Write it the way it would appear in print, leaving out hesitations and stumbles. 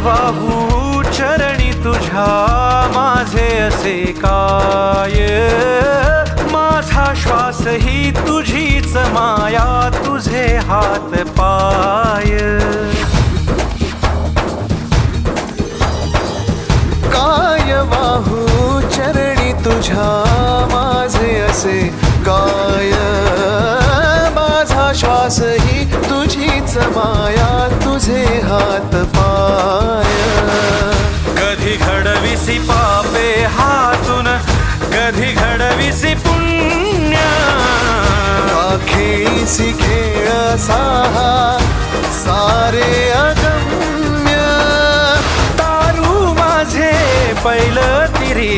वाहू चरणी तुझ्या माझे असे काय, माझा श्वास ही तुझीच माया, तुझे हात पाय. काय वाहू चरणी तुझ्या माझे असे काय, माझा श्वास ही तुझीच माया, तुझे हात पाय. कधी घडविसी पापे हातून, कधी घडविसी पुण्य, खेळीसी खेळ साहा सारे अगम्य. तारू माझे पैल तिरी